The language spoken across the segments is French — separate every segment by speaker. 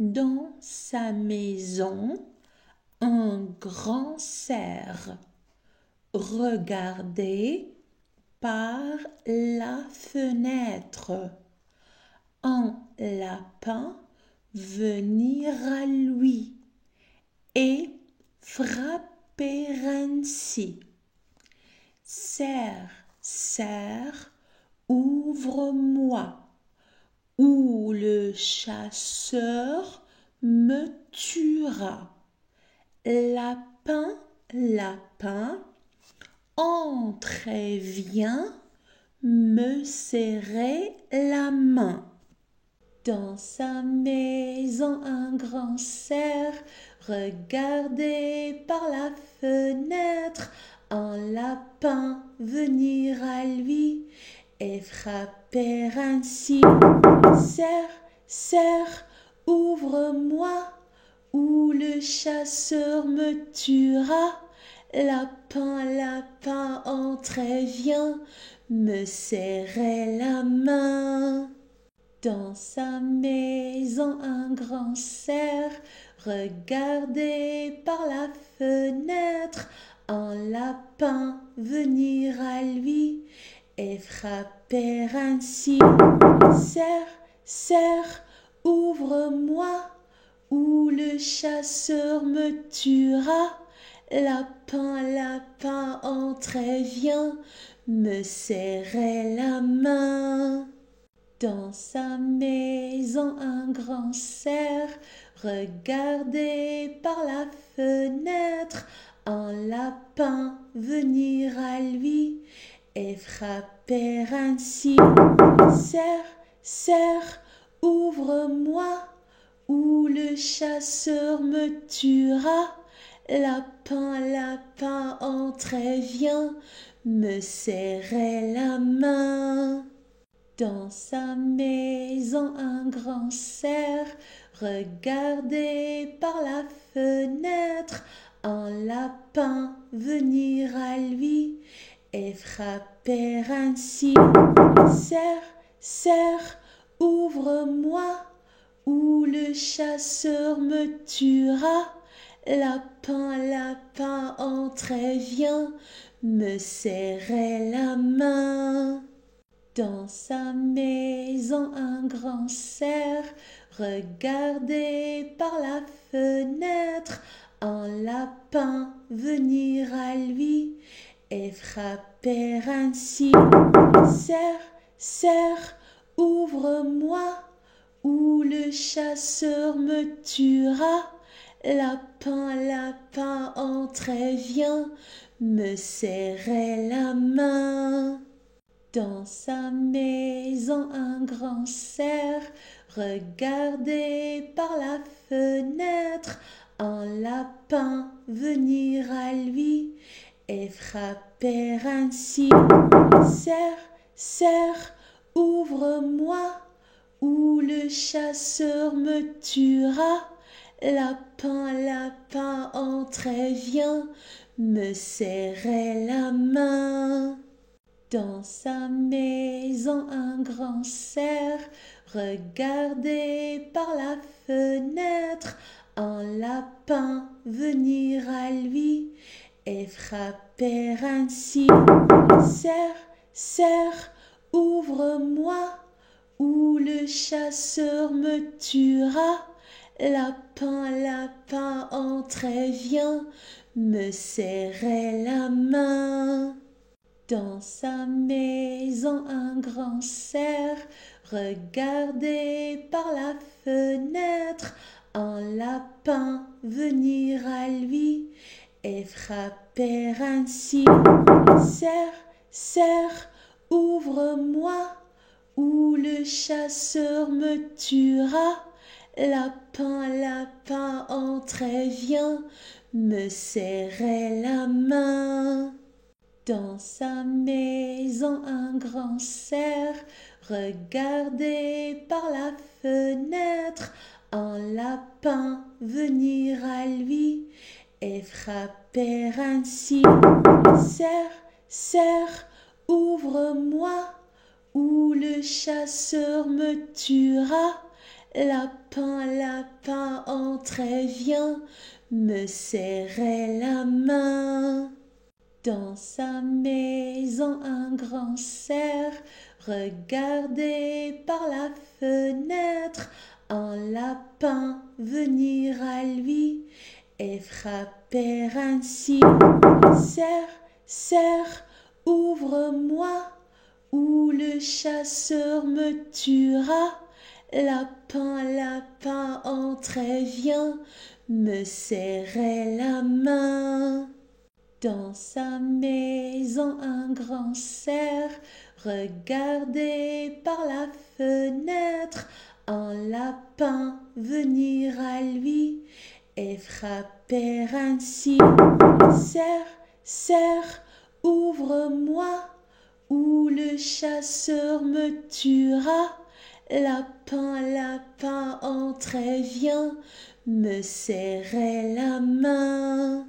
Speaker 1: Dans sa maison, un grand cerf regardait par la fenêtre un lapin venir à lui et frapper ainsi. Cerf, cerf, ouvre-moi, ou le chasseur me tuera. Lapin, lapin, entre et viens me serrer la main. Dans sa maison, un grand cerf regardait par la fenêtre un lapin venir à lui et frapper ainsi. Cerf, cerf, ouvre-moi, ou le chasseur me tuera. Lapin, lapin, entre et viens me serrer la main. Dans sa maison, un grand cerf regardait par la fenêtre un lapin venir à lui et frapper ainsi. Cerf, cerf, ouvre-moi, ou le chasseur me tuera. Lapin, lapin, entre et viens me serrer la main. Dans sa maison, un grand cerf regardait par la fenêtre un lapin venir à lui et frapper ainsi. Cerf, cerf, ouvre-moi, ou le chasseur me tuera. Lapin, lapin, entre et viens me serrer la main. Dans sa maison, un grand cerf regardait par la fenêtre un lapin venir à lui et frapper ainsi. Cerf, cerf, ouvre-moi, ou le chasseur me tuera. Lapin, lapin, entre et viens me serrer la main. Dans sa maison, un grand cerf regardait par la fenêtre un lapin venir à lui et frapper ainsi. Cerf, cerf, ouvre-moi, ou le chasseur me tuera. Lapin, lapin, entre et viens me serrer la main. Dans sa maison, un grand cerf regardait par la fenêtre un lapin venir à lui et frapper ainsi. Cerf, cerf, ouvre-moi, ou le chasseur me tuera. Lapin, lapin, entre et viens me serrer la main. Dans sa maison, un grand cerf regardait par la fenêtre un lapin venir à lui et frapper ainsi. Cerf, cerf, ouvre-moi, ou le chasseur me tuera. Lapin, lapin, entre et viens me serrer la main. Dans sa maison, un grand cerf regardait par la fenêtre un lapin venir à lui et frapper ainsi. Cerf, cerf, ouvre-moi, ou le chasseur me tuera. Lapin, lapin, entre et viens me serrer la main. Dans sa maison, un grand cerf regardait par la fenêtre un lapin venir à lui et frapper ainsi. Cerf, cerf, ouvre-moi, ou le chasseur me tuera. Lapin, lapin, entrait, viens, me serrer la main. Dans sa maison, un grand cerf regardait par la fenêtre un lapin venir à lui et frapper ainsi. Cerf, cerf, ouvre-moi, ou le chasseur me tuera. Lapin, lapin, entrait, viens, me serrer la main. Dans sa maison, un grand cerf regardait par la fenêtre un lapin venir à lui et frapper ainsi. Cerf, cerf, ouvre-moi, ou le chasseur me tuera. Lapin, lapin, entrait, viens, me serrer la main.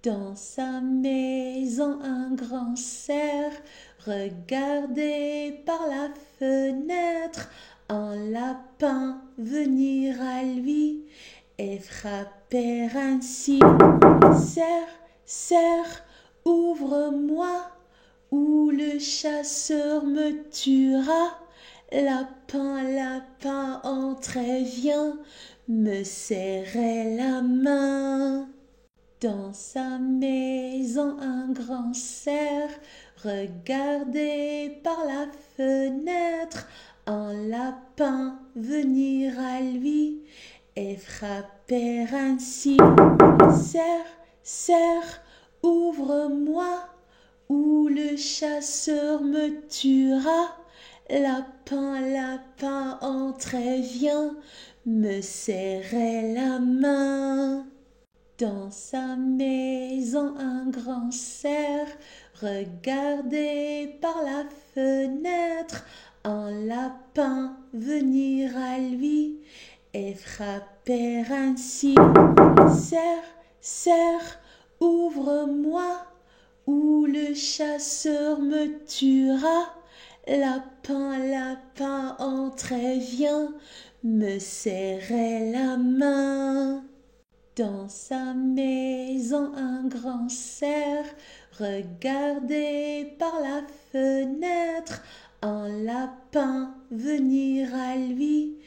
Speaker 1: Dans sa maison, un grand cerf regardait par la fenêtre un lapin venir à lui et frapper ainsi. Cerf, cerf, ouvre-moi, ou le chasseur me tuera. Lapin, lapin, entrait, viens, me serrer la main. Dans sa maison, un grand cerf regardait par la fenêtre un lapin venir à lui et frapper ainsi. Cerf, cerf, ouvre-moi, ou le chasseur me tuera. Lapin, lapin, entrait, viens, me serrer la main. Dans sa maison, un grand cerf regardait par la fenêtre un lapin venir à lui et frapper ainsi. Cerf, cerf, ouvre-moi, ou le chasseur me tuera. Lapin, lapin, entrait, viens, me serrer la main. Dans sa maison, un grand cerf regardait par la fenêtre un lapin venir à lui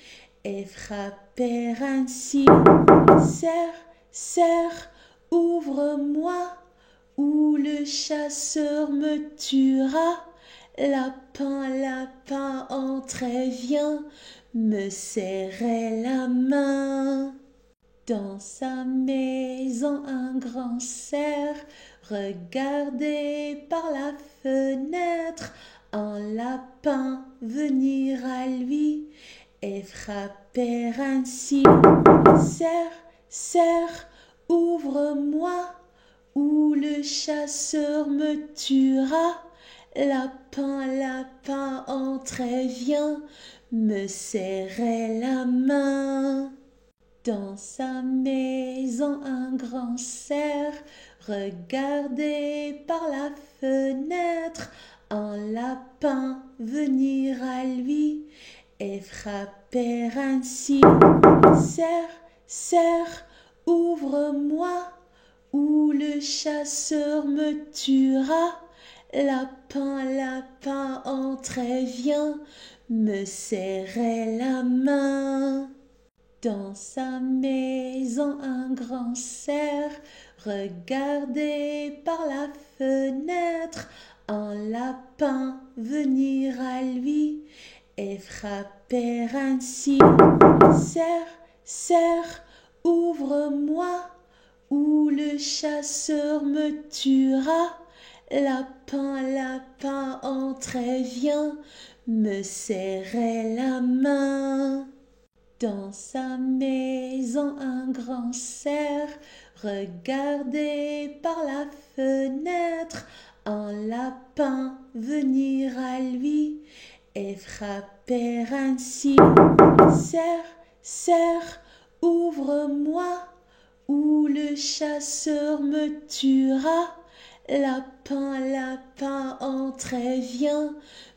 Speaker 1: et frapper ainsi. Cerf, cerf, ouvre-moi, ou le chasseur me tuera. Lapin, lapin, entrait, viens, me serrer la main. Dans sa maison, un grand cerf regardait par la fenêtre un lapin venir à lui et frapper ainsi. Cerf, cerf, ouvre-moi, ou le chasseur me tuera. Lapin, lapin, entrait, viens, me serrer la main. Dans sa maison, un grand cerf regardait par la fenêtre un lapin venir à lui et frapper ainsi. Cerf, cerf, ouvre-moi, ou le chasseur me tuera. Lapin, lapin, entrait, viens, me serrer la main. Dans sa maison, un grand cerf regardait par la fenêtre un lapin venir à lui et frapper ainsi. Cerf, cerf, ouvre-moi, ou le chasseur me tuera. Lapin, lapin, entrait, viens, me serrer la main. Dans sa maison, un grand cerf regardait par la fenêtre un lapin venir à lui et frapper ainsi. Cerf, cerf, ouvre-moi, ou le chasseur me tuera. Lapin, lapin, entrait, viens,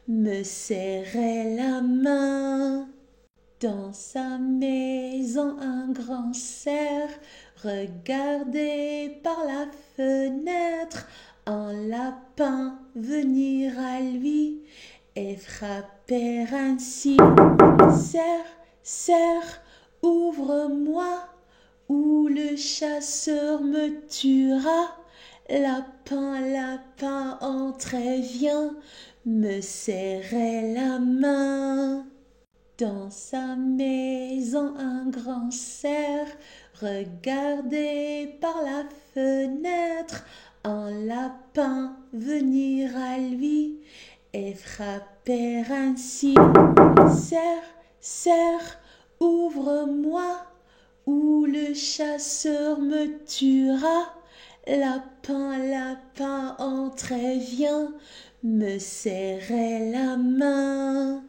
Speaker 1: me serrer la main. Dans sa maison, un grand cerf regardait par la fenêtre un lapin venir à lui et frapper ainsi. Cerf, cerf, ouvre-moi, ou le chasseur me tuera. Lapin, lapin, entre et viens me serrer la main. Dans sa maison, un grand cerf regardait par la fenêtre un lapin venir à lui et frapper ainsi. Cerf, cerf, ouvre-moi, ou le chasseur me tuera. Lapin, lapin, entre et viens me serrer la main.